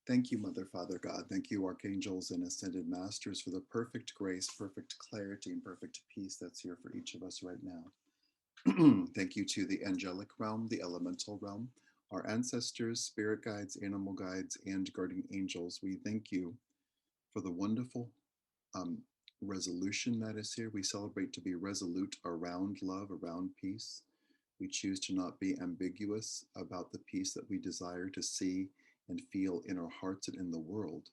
Thank you, Mother, Father, God. Thank you, Archangels and Ascended Masters, for the perfect grace, perfect clarity, and perfect peace that's here for each of us right now. Thank you to the angelic realm, the elemental realm, our ancestors, spirit guides, animal guides, and guardian angels. We thank you for the wonderful um, resolution that is here. We celebrate to be resolute around love, around peace. We choose to not be ambiguous about the peace that we desire to see and feel in our hearts and in the world.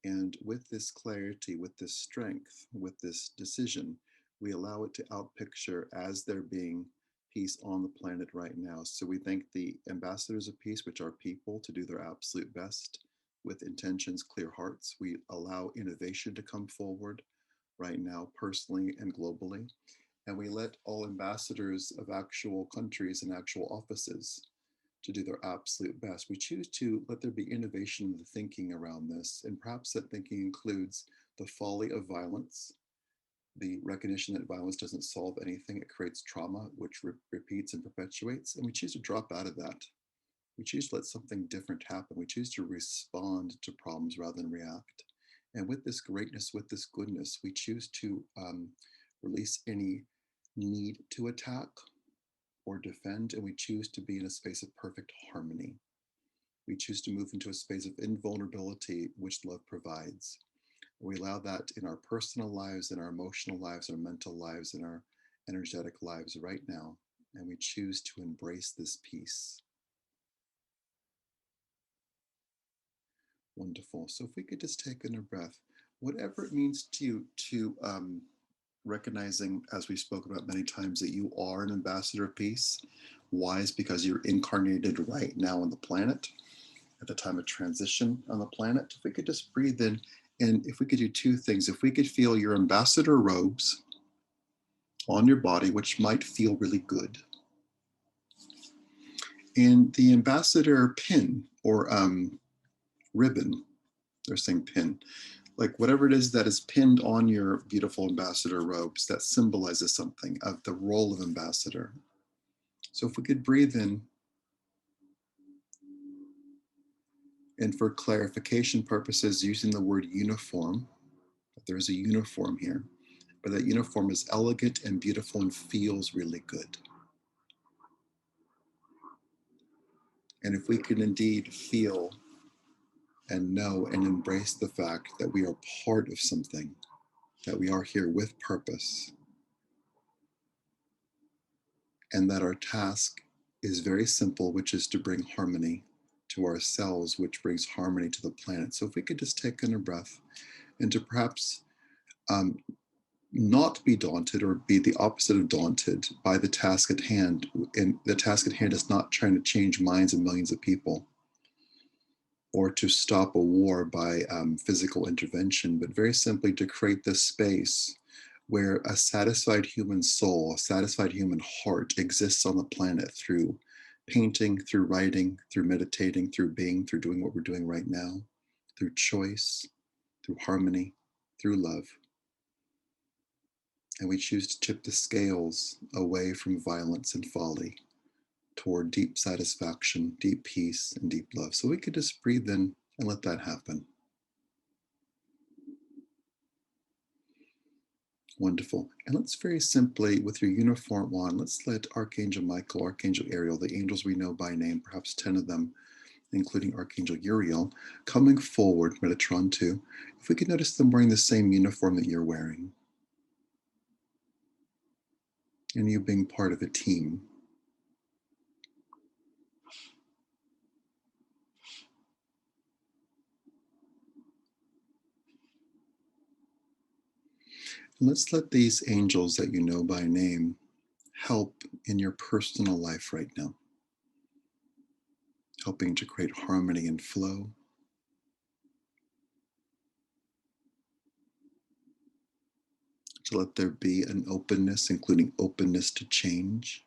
And with this clarity, with this strength, with this decision, we allow it to outpicture as there being peace on the planet right now. So we thank the ambassadors of peace, which are people, to do their absolute best with intentions, clear hearts. We allow innovation to come forward right now, personally and globally. And we let all ambassadors of actual countries and actual offices to do their absolute best. We choose to let there be innovation in the thinking around this. And perhaps that thinking includes the folly of violence, the recognition that violence doesn't solve anything, it creates trauma, which repeats and perpetuates. And we choose to drop out of that. We choose to let something different happen. We choose to respond to problems rather than react. And with this greatness, with this goodness, we choose to release any need to attack or defend, and we choose to be in a space of perfect harmony. We choose to move into a space of invulnerability, which love provides. We allow that in our personal lives, in our emotional lives, our mental lives, in our energetic lives right now. And we choose to embrace this peace. Wonderful. So if we could just take in a breath, whatever it means to you to recognizing, as we spoke about many times, that you are an ambassador of peace. Why? Is because you're incarnated right now on the planet at the time of transition on the planet. If we could just breathe in, and if we could do two things, if we could feel your ambassador robes on your body, which might feel really good, and the ambassador pin or ribbon, they're saying pin, like whatever it is that is pinned on your beautiful ambassador robes that symbolizes something of the role of ambassador. So if we could breathe in, and for clarification purposes, using the word uniform, there's a uniform here, but that uniform is elegant and beautiful and feels really good. And if we can indeed feel and know and embrace the fact that we are part of something, that we are here with purpose, and that our task is very simple, which is to bring harmony to ourselves, which brings harmony to the planet. So if we could just take in a breath and to perhaps not be daunted or be the opposite of daunted by the task at hand. And the task at hand is not trying to change minds of millions of people or to stop a war by physical intervention, but very simply to create this space where a satisfied human soul, a satisfied human heart exists on the planet through painting, through writing, through meditating, through being, through doing what we're doing right now, through choice, through harmony, through love. And we choose to tip the scales away from violence and folly toward deep satisfaction, deep peace, and deep love. So we could just breathe in and let that happen. Wonderful. And let's very simply, with your uniform on, let's let Archangel Michael, Archangel Ariel, the angels we know by name, perhaps 10 of them, including Archangel Ariel, coming forward, Metatron too, if we could notice them wearing the same uniform that you're wearing, and you being part of a team. Let's let these angels that you know by name help in your personal life right now, helping to create harmony and flow. To let there be an openness, including openness to change.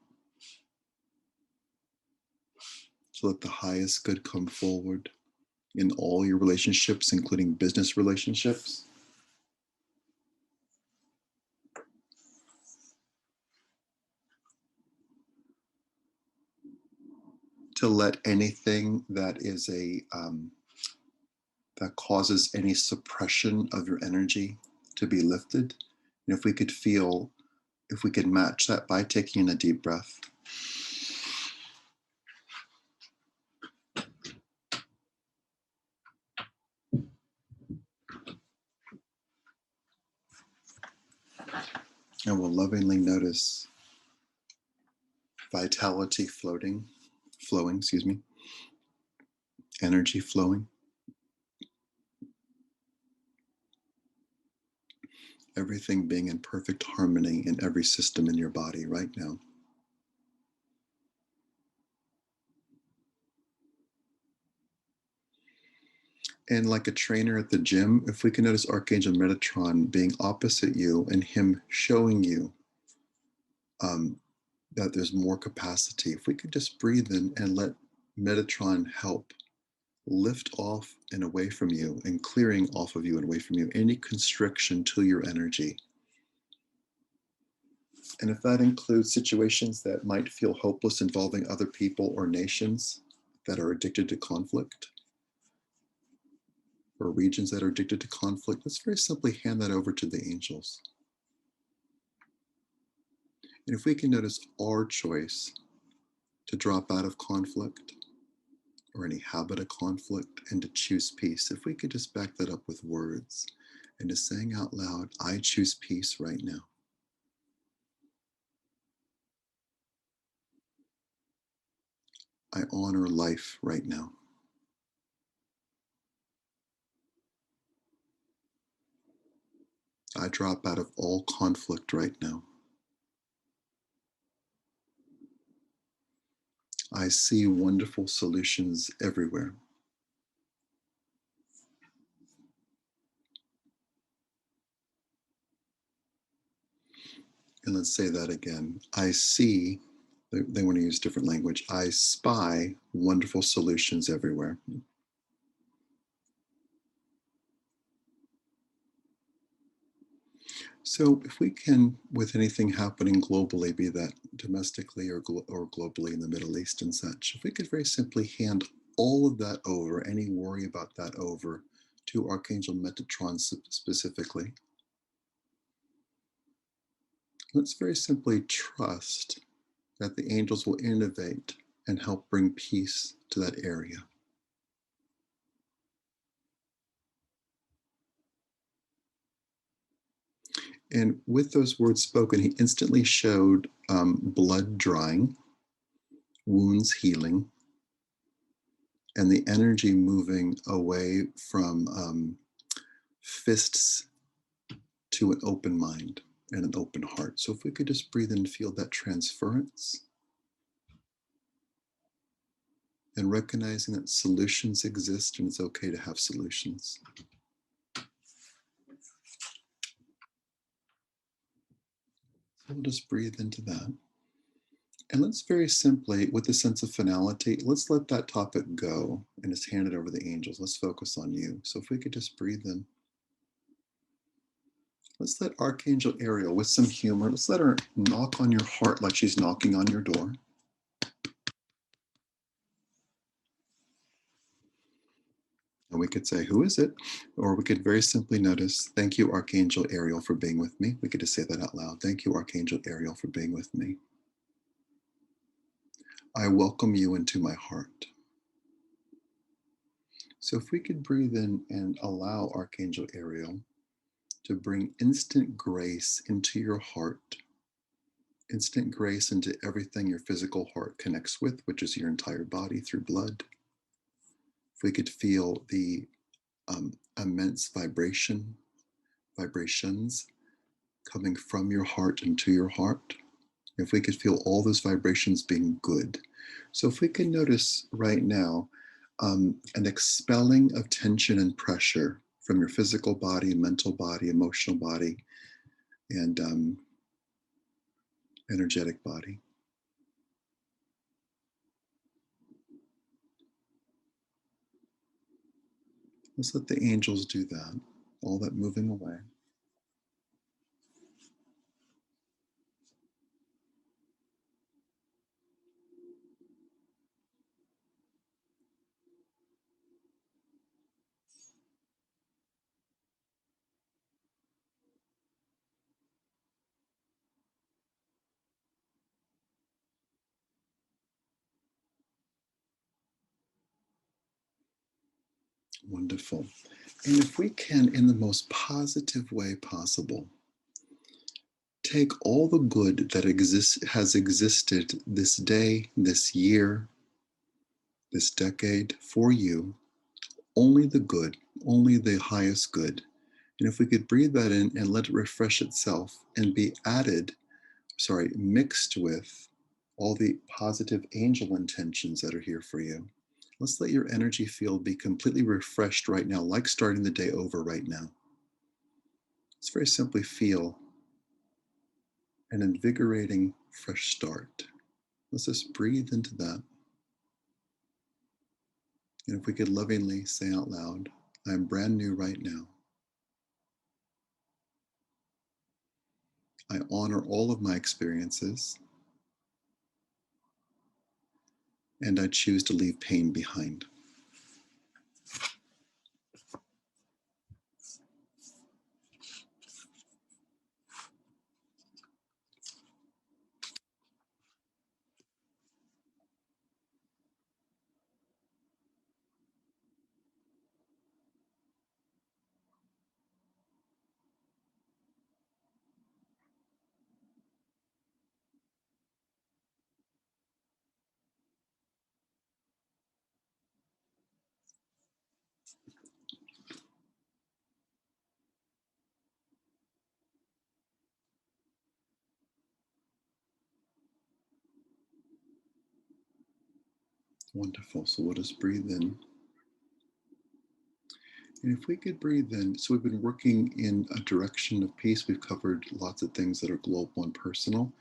To let the highest good come forward in all your relationships, including business relationships. To let anything that is a that causes any suppression of your energy to be lifted. And if we could match that by taking in a deep breath. And we'll lovingly notice vitality flowing, energy flowing. Everything being in perfect harmony in every system in your body right now. And like a trainer at the gym, if we can notice Archangel Metatron being opposite you and him showing you that there's more capacity, if we could just breathe in and let Metatron help lift off and away from you and clearing off of you and away from you any constriction to your energy. And if that includes situations that might feel hopeless involving other people or nations that are addicted to conflict, or regions that are addicted to conflict, let's very simply hand that over to the angels. And if we can notice our choice to drop out of conflict or any habit of conflict and to choose peace, if we could just back that up with words and just saying out loud, I choose peace right now. I honor life right now. I drop out of all conflict right now. I see wonderful solutions everywhere. And let's say that again. I see, they want to use different language. I spy wonderful solutions everywhere. So if we can, with anything happening globally, be that domestically or globally in the Middle East and such, if we could very simply hand all of that over, any worry about that over, to Archangel Metatron specifically, let's very simply trust that the angels will innovate and help bring peace to that area. And with those words spoken, he instantly showed blood drying, wounds healing, and the energy moving away from fists to an open mind and an open heart. So if we could just breathe in and feel that transference and recognizing that solutions exist and it's okay to have solutions. So we'll just breathe into that. And let's very simply, with a sense of finality, let's let that topic go and just hand it over to the angels. Let's focus on you. So if we could just breathe in. Let's let Archangel Ariel, with some humor, let's let her knock on your heart like she's knocking on your door. And we could say, who is it? Or we could very simply notice, thank you, Archangel Ariel, for being with me. We could just say that out loud. Thank you, Archangel Ariel, for being with me. I welcome you into my heart. So if we could breathe in and allow Archangel Ariel to bring instant grace into your heart, instant grace into everything your physical heart connects with, which is your entire body through blood. If we could feel the immense vibrations coming from your heart into your heart, if we could feel all those vibrations being good. So if we can notice right now an expelling of tension and pressure from your physical body, mental body, emotional body, and energetic body. Let's let the angels do that, all that moving away. Wonderful. And if we can, in the most positive way possible, take all the good that has existed this day, this year, this decade for you, only the good, only the highest good. And if we could breathe that in and let it refresh itself and be mixed with all the positive angel intentions that are here for you. Let's let your energy field be completely refreshed right now, like starting the day over right now. Let's very simply feel an invigorating, fresh start. Let's just breathe into that. And if we could lovingly say out loud, I'm brand new right now. I honor all of my experiences, and I choose to leave pain behind. Wonderful. So we'll just breathe in. And if we could breathe in, so we've been working in a direction of peace. We've covered lots of things that are global and personal.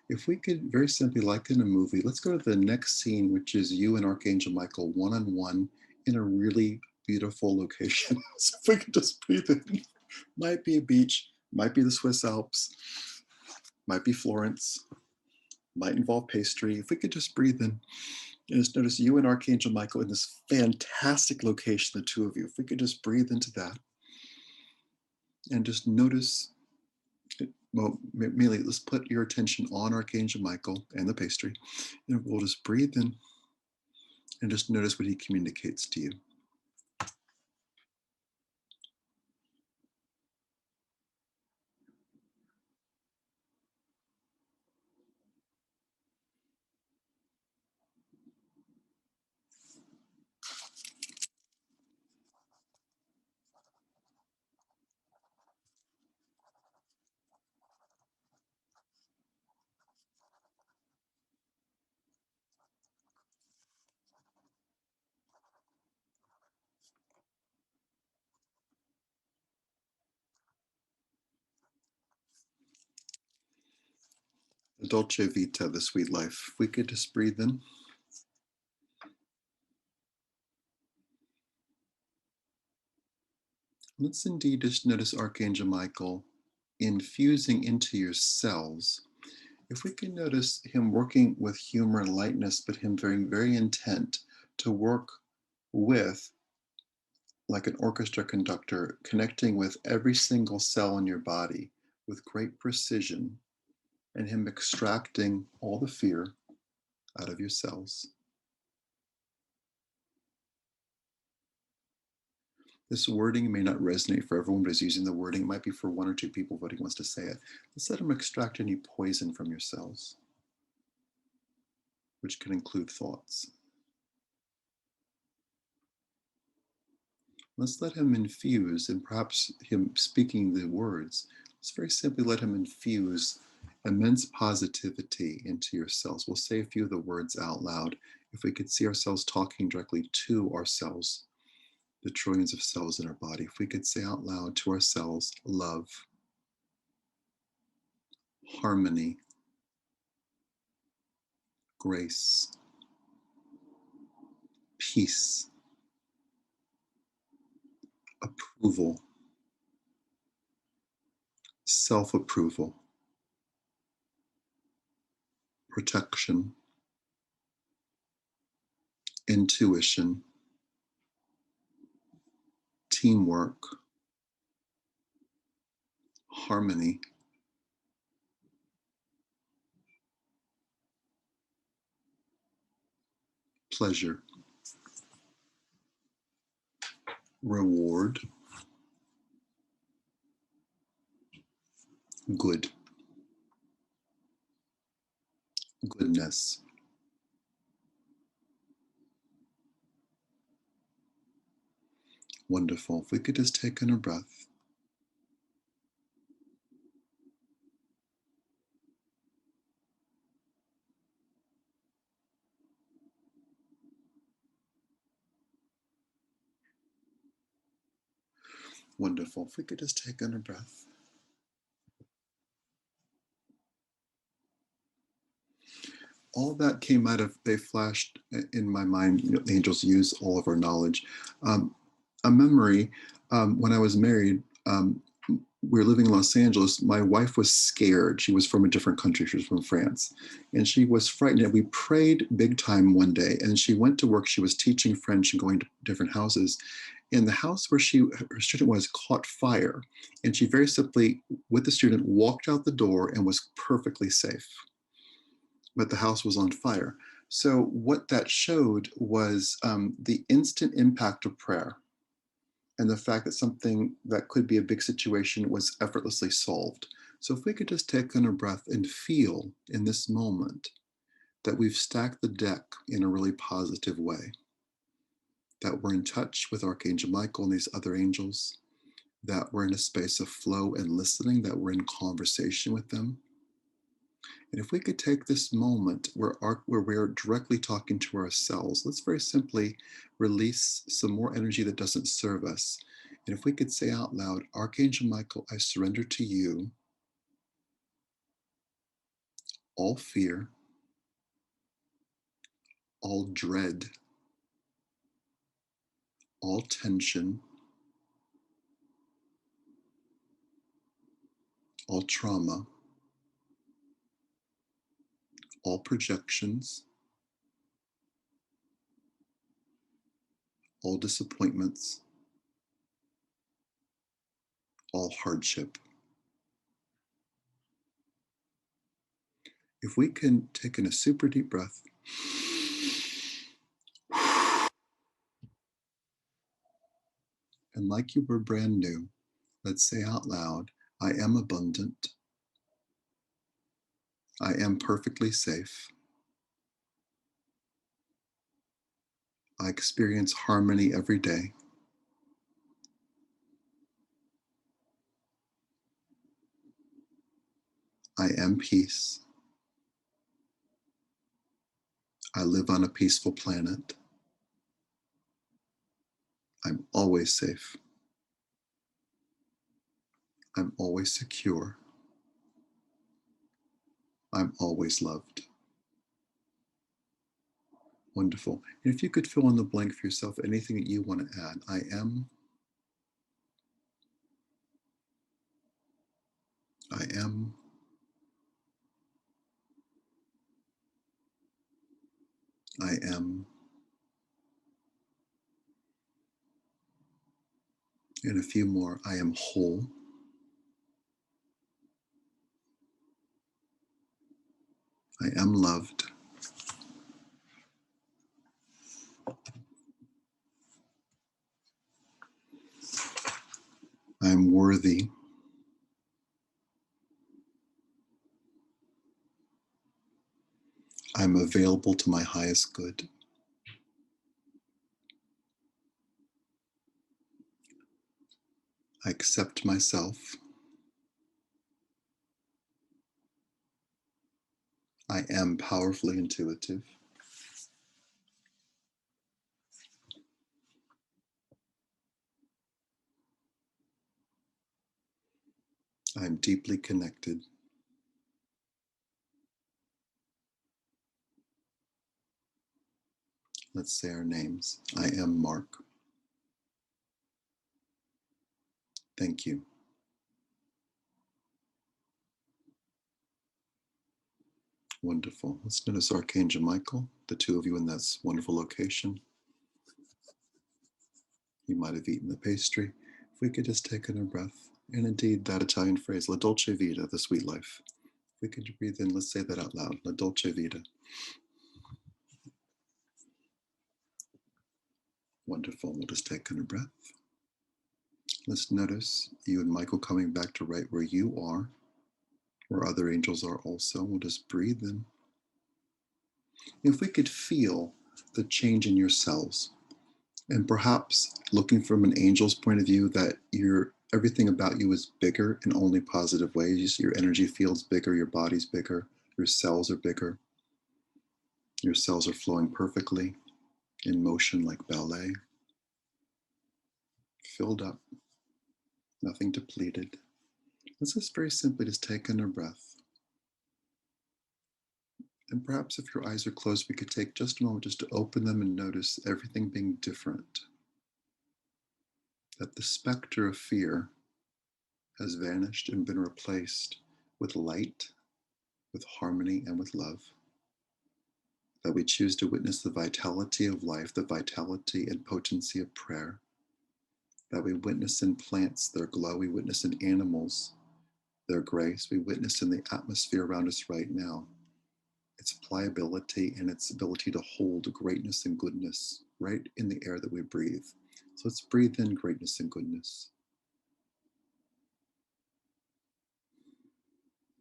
If we could very simply, like in a movie, let's go to the next scene, which is you and Archangel Michael one-on-one in a really beautiful location. So if we could just breathe in, might be a beach, might be the Swiss Alps, might be Florence, might involve pastry. If we could just breathe in and just notice you and Archangel Michael in this fantastic location, the two of you. If we could just breathe into that and just notice, well, merely let's put your attention on Archangel Michael and the pastry, and we'll just breathe in and just notice what he communicates to you. The Dolce Vita, the sweet life. If we could just breathe in. Let's indeed just notice Archangel Michael infusing into your cells. If we can notice him working with humor and lightness, but him very, very intent to work with, like an orchestra conductor, connecting with every single cell in your body with great precision, and him extracting all the fear out of your cells. This wording may not resonate for everyone, but is using the wording. It might be for one or two people, but he wants to say it. Let's let him extract any poison from your cells, which can include thoughts. Let's let him infuse, and perhaps him speaking the words, let's very simply let him infuse immense positivity into your cells. We'll say a few of the words out loud. If we could see ourselves talking directly to ourselves, the trillions of cells in our body, if we could say out loud to ourselves, love, harmony, grace, peace, approval, self-approval, protection, intuition, teamwork, harmony, pleasure. reward, good, goodness. Wonderful. If we could just take in a breath. Wonderful. If we could just take in a breath. All that came out of, they flashed in my mind, the angels use all of our knowledge. A memory, when I was married, we were living in Los Angeles. My wife was scared. She was from a different country. She was from France. And she was frightened. And we prayed big time one day. And she went to work. She was teaching French and going to different houses. And the house where her student was caught fire. And she very simply, with the student, walked out the door and was perfectly safe. But the house was on fire. So what that showed was the instant impact of prayer, and the fact that something that could be a big situation was effortlessly solved. So if we could just take in a breath and feel in this moment that we've stacked the deck in a really positive way, that we're in touch with Archangel Michael and these other angels, that we're in a space of flow and listening, that we're in conversation with them. And if we could take this moment where we're directly talking to ourselves, let's very simply release some more energy that doesn't serve us. And if we could say out loud, Archangel Michael, I surrender to you all fear, all dread, all tension, all trauma, all projections, all disappointments, all hardship. If we can take in a super deep breath, and like you were brand new, let's say out loud, I am abundant. I am perfectly safe. I experience harmony every day. I am peace. I live on a peaceful planet. I'm always safe. I'm always secure. I'm always loved. Wonderful. And if you could fill in the blank for yourself, anything that you want to add, I am, I am, I am, and a few more, I am whole, I am loved, I am worthy, I'm available to my highest good. I accept myself. I am powerfully intuitive. I am deeply connected. Let's say our names. I am Mark. Thank you. Wonderful. Let's notice Archangel Michael, the two of you in that wonderful location. You might have eaten the pastry. If we could just take in a breath, and indeed that Italian phrase, La dolce vita, the sweet life. If we could breathe in, let's say that out loud, La dolce vita. Wonderful. We'll just take in a breath. Let's notice you and Michael coming back to right where you are, where other angels are also. We'll just breathe in. If we could feel the change in your cells, and perhaps looking from an angel's point of view, that everything about you is bigger in only positive ways. Your energy feels bigger, your body's bigger, your cells are bigger. Your cells are flowing perfectly in motion like ballet, filled up, nothing depleted. Let's just very simply just take in a breath. And perhaps if your eyes are closed, we could take just a moment just to open them and notice everything being different. That the specter of fear has vanished and been replaced with light, with harmony, and with love. That we choose to witness the vitality of life, the vitality and potency of prayer. That we witness in plants their glow, we witness in animals their grace, we witness in the atmosphere around us right now its pliability and its ability to hold greatness and goodness right in the air that we breathe. So let's breathe in greatness and goodness.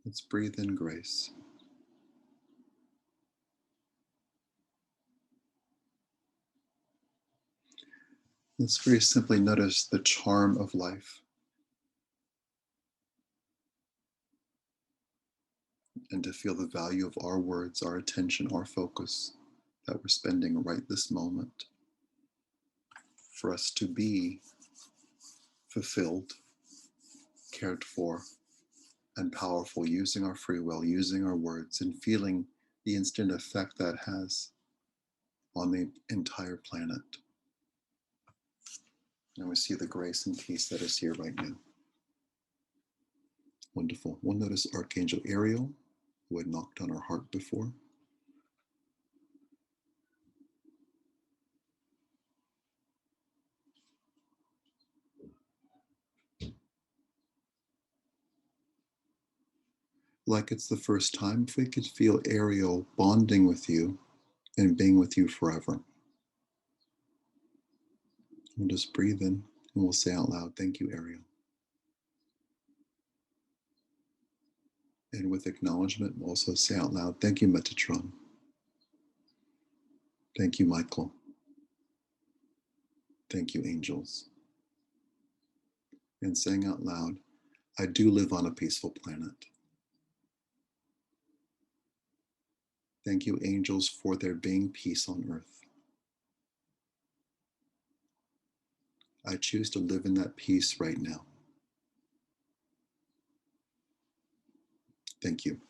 Let's breathe in grace. Let's very simply notice the charm of life and to feel the value of our words, our attention, our focus that we're spending right this moment for us to be fulfilled, cared for, and powerful, using our free will, using our words, and feeling the instant effect that has on the entire planet. And we see the grace and peace that is here right now. Wonderful. We'll notice Archangel Ariel, who had knocked on our heart before. Like it's the first time, if we could feel Ariel bonding with you and being with you forever. We'll just breathe in and we'll say out loud, thank you, Ariel. And with acknowledgement, we'll also say out loud, thank you, Metatron. Thank you, Michael. Thank you, angels. And saying out loud, I do live on a peaceful planet. Thank you, angels, for there being peace on earth. I choose to live in that peace right now. Thank you.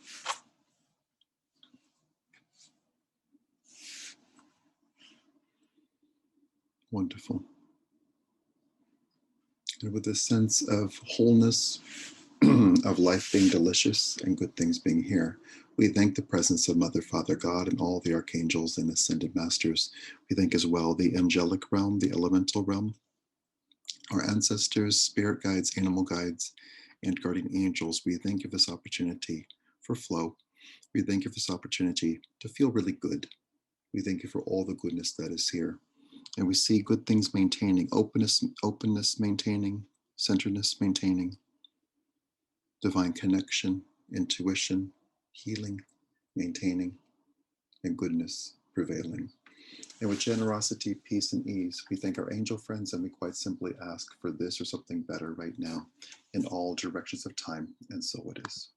Wonderful. And with a sense of wholeness, of life being delicious and good things being here, we thank the presence of Mother, Father, God, and all the archangels and ascended masters. We thank as well the angelic realm, the elemental realm, our ancestors, spirit guides, animal guides, and guardian angels. We thank you for this opportunity for flow. We thank you for this opportunity to feel really good. We thank you for all the goodness that is here. And we see good things maintaining, openness maintaining, centeredness maintaining, divine connection, intuition, healing, maintaining, and goodness prevailing. And with generosity, peace, and ease, we thank our angel friends and we quite simply ask for this or something better right now in all directions of time, and so it is.